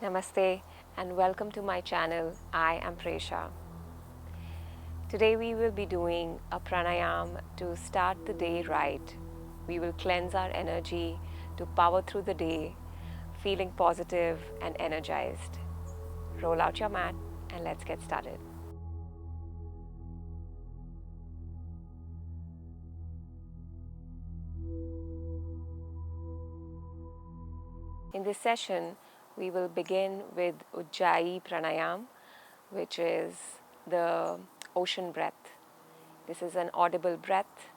Namaste and welcome to my channel. I am Presha. Today we will be doing a pranayam to start the day right. We will cleanse our energy to power through the day, feeling positive and energized. Roll out your mat and let's get started. In this session, we will begin with Ujjayi Pranayam, which is the ocean breath. This is an audible breath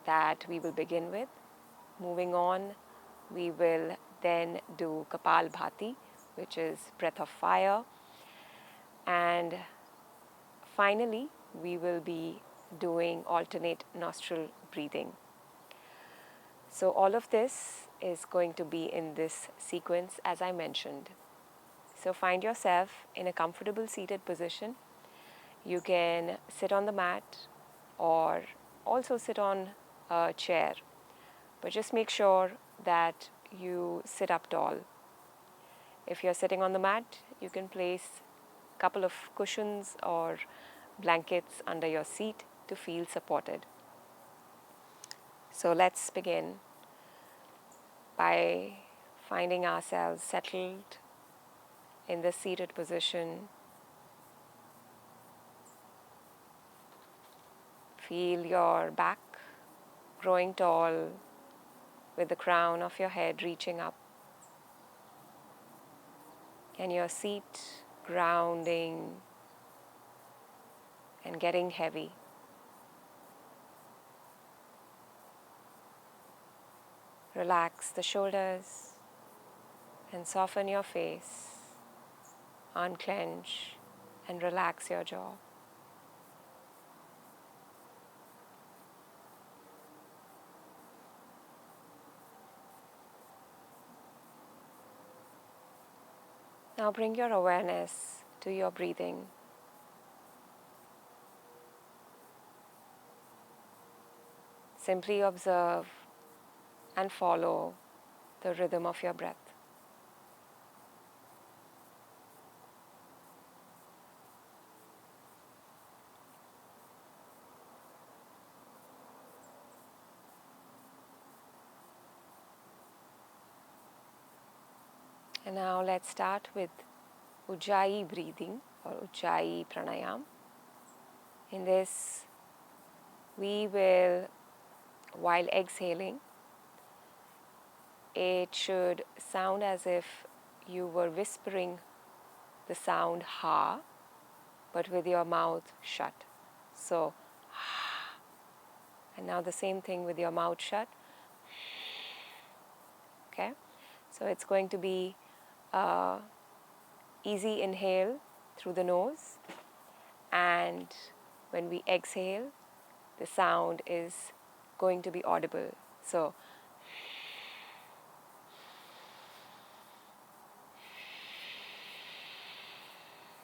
that we will begin with. Moving on, we will then do Kapalabhati, which is breath of fire. And finally, we will be doing alternate nostril breathing. So all of this is going to be in this sequence as I mentioned. So find yourself in a comfortable seated position. You can sit on the mat or also sit on a chair, but just make sure that you sit up tall. If you're sitting on the mat, you can place a couple of cushions or blankets under your seat to feel supported. So let's begin by finding ourselves settled in the seated position. Feel your back growing tall with the crown of your head reaching up, and your seat grounding and getting heavy. Relax the shoulders and soften your face. Unclench and relax your jaw. Now bring your awareness to your breathing. Simply observe and follow the rhythm of your breath. And now let's start with Ujjayi breathing or Ujjayi Pranayam. In this, we will, while exhaling, it should sound as if you were whispering the sound ha, but with your mouth shut. So, and now the same thing with your mouth shut. Okay, so it's going to be easy inhale through the nose, and when we exhale, the sound is going to be audible. So,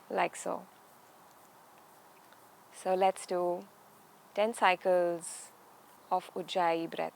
like so. So let's do 10 cycles of Ujjayi breath.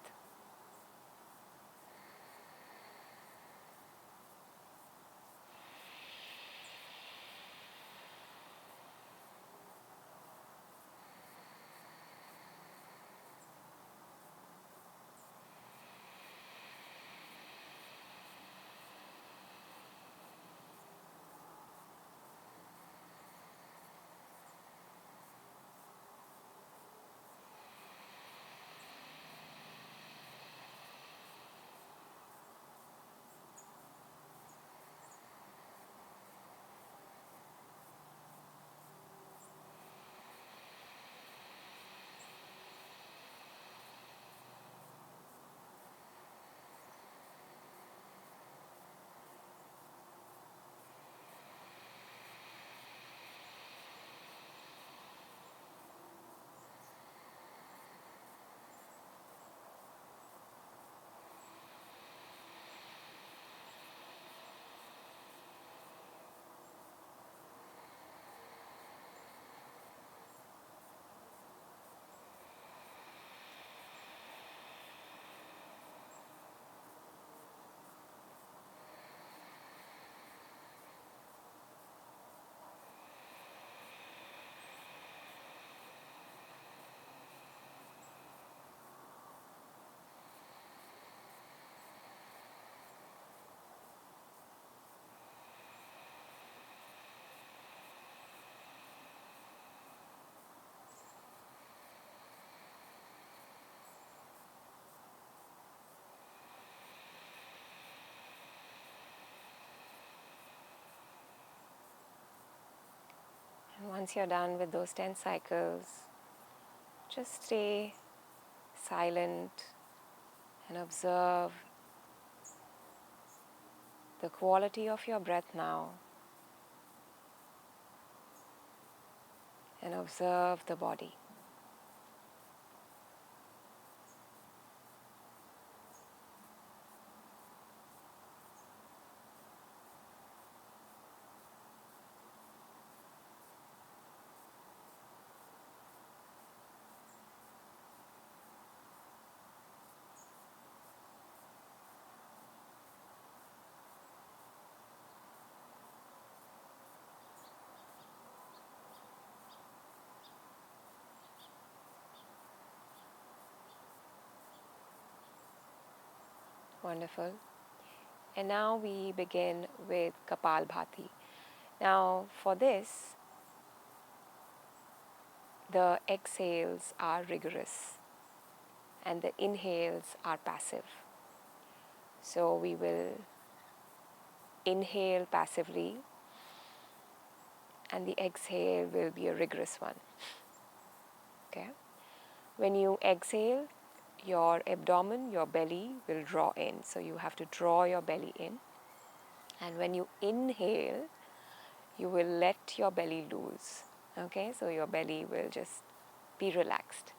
Once you're done with those 10 cycles, just stay silent and observe the quality of your breath now, and observe the body. Wonderful. And now we begin with Kapalabhati. Now, for this, the exhales are rigorous and the inhales are passive. So we will inhale passively, and the exhale will be a rigorous one. Okay? When you exhale, your abdomen, your belly will draw in. So you have to draw your belly in. And when you inhale, you will let your belly loose. Okay? So your belly will just be relaxed.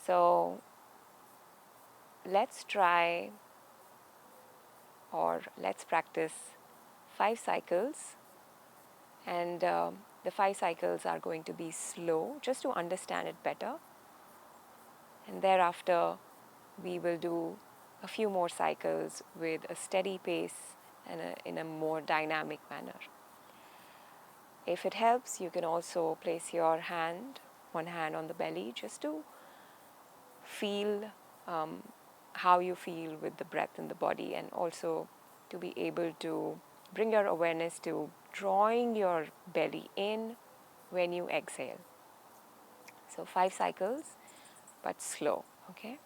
So let's try, or let's practice 5 cycles, and the 5 cycles are going to be slow just to understand it better, and thereafter we will do a few more cycles with a steady pace and in a more dynamic manner. If it helps, you can also place your hand, one hand on the belly, just to feel how you feel with the breath in the body, and also to be able to bring your awareness to drawing your belly in when you exhale. So 5 cycles, but slow, okay?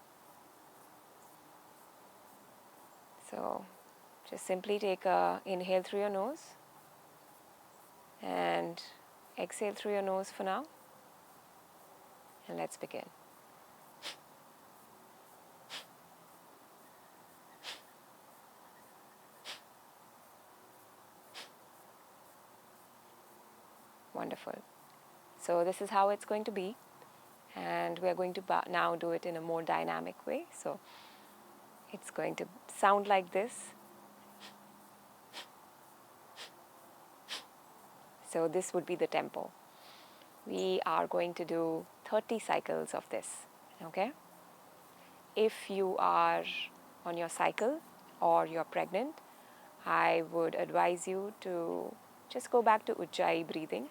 So just simply take a inhale through your nose and exhale through your nose for now. And let's begin. Wonderful. So this is how it's going to be. And we are going to now do it in a more dynamic way. So it's going to sound like this. So this would be the tempo. We are going to do 30 cycles of this, okay? If you are on your cycle or you're pregnant, I would advise you to just go back to Ujjayi breathing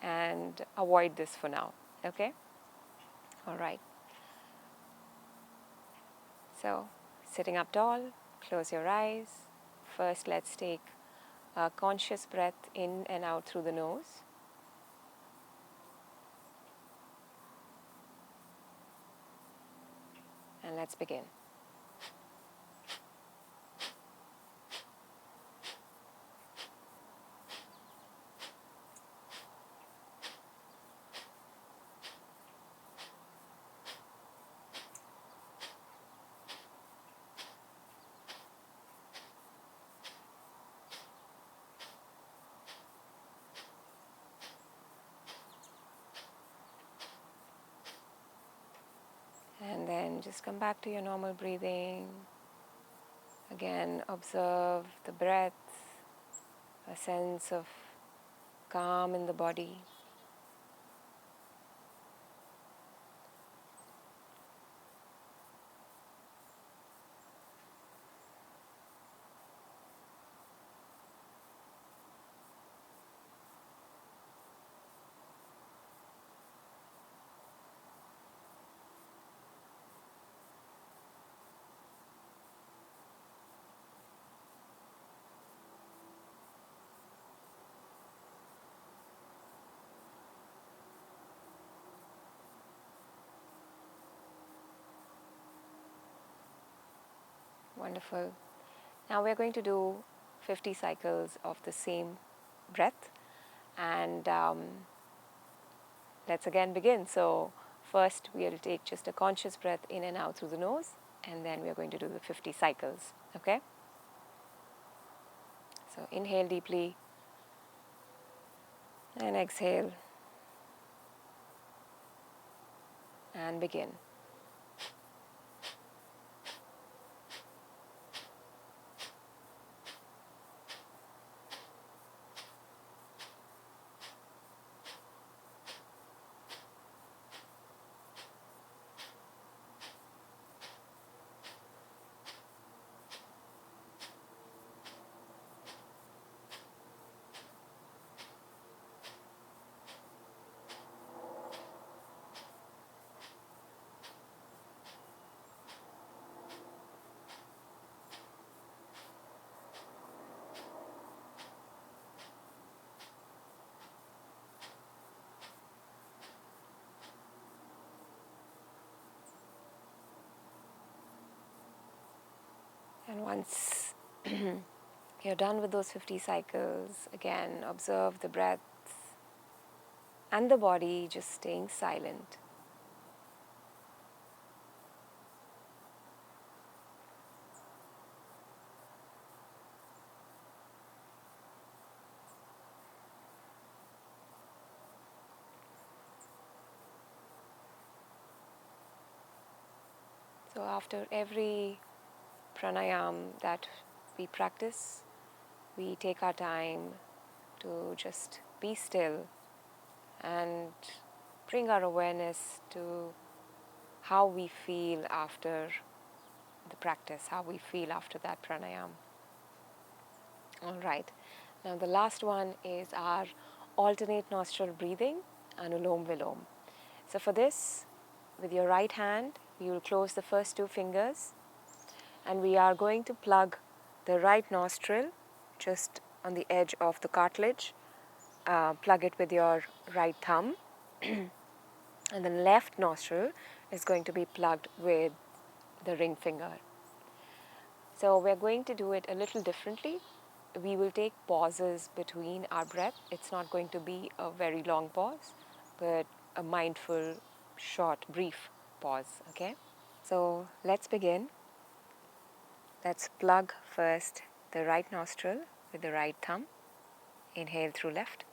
and avoid this for now, okay? All right. So, sitting up tall, close your eyes. First, let's take a conscious breath in and out through the nose. And let's begin. And then just come back to your normal breathing. Again, observe the breath, a sense of calm in the body. Wonderful. Now we're going to do 50 cycles of the same breath, And let's again begin. So first we will take just a conscious breath in and out through the nose, and then we are going to do the 50 cycles. Okay? So inhale deeply and exhale and begin. And once you're done with those 50 cycles, again observe the breath and the body just staying silent. So after every pranayam that we practice, we take our time to just be still and bring our awareness to how we feel after the practice, how we feel after that pranayam. All right. Now the last one is our alternate nostril breathing, Anulom Vilom. So for this, with your right hand, you will close the first two fingers, and we are going to plug the right nostril just on the edge of the cartilage. Plug it with your right thumb, and the left nostril is going to be plugged with the ring finger. So we're going to do it a little differently. We will take pauses between our breath. It's not going to be a very long pause, but a mindful, short, brief pause, okay? So let's begin. Let's plug first the right nostril with the right thumb. Inhale through left.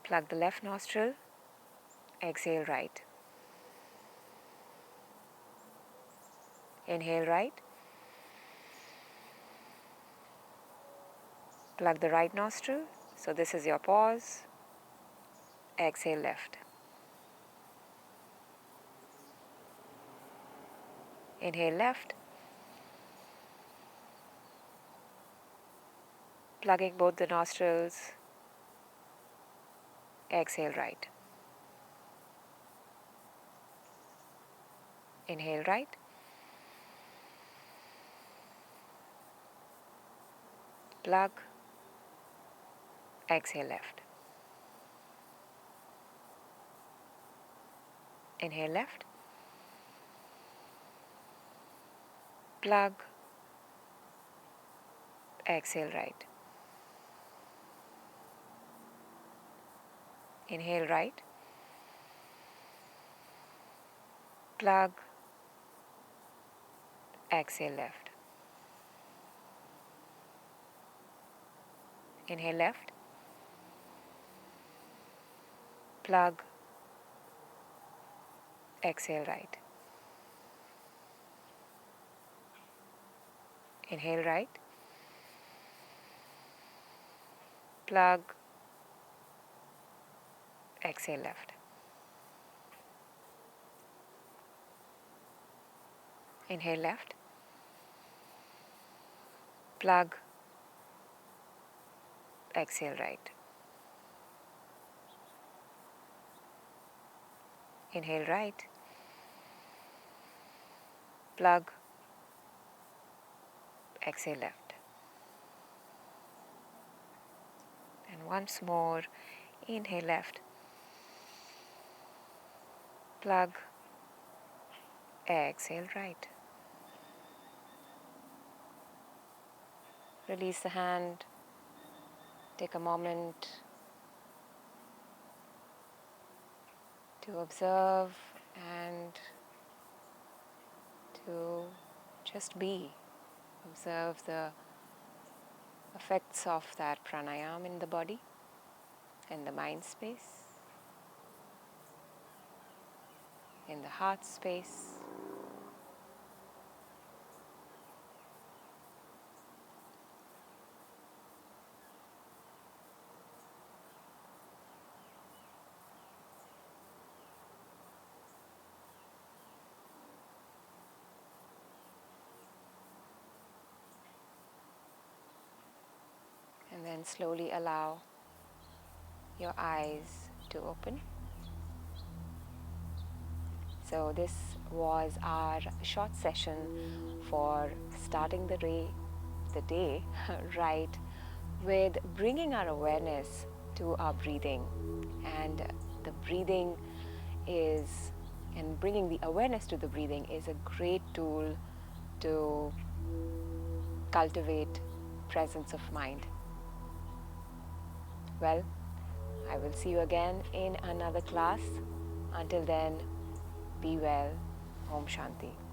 Plug the left nostril. Exhale right. Inhale right. Plug the right nostril. So this is your pause. Exhale left. Inhale left. Plugging both the nostrils. Exhale right. Inhale right. Plug. Exhale left. Inhale left. Plug. Exhale right. Inhale right. Plug. Exhale left. Inhale left. Plug. Exhale right. Inhale right. Plug. Exhale left. Inhale left. Plug. Exhale right. Inhale right. Plug. Exhale left. And once more, inhale left. Plug. Exhale right. Release the hand Take a moment to observe and to just be. Observe the effects of that pranayama in the body and the mind space, in the heart space. And then slowly allow your eyes to open. So this was our short session for starting the day right, with bringing our awareness to our breathing. And the breathing is, and bringing the awareness to the breathing is a great tool to cultivate presence of mind. Well, I will see you again in another class. Until then, be well. Om Shanti.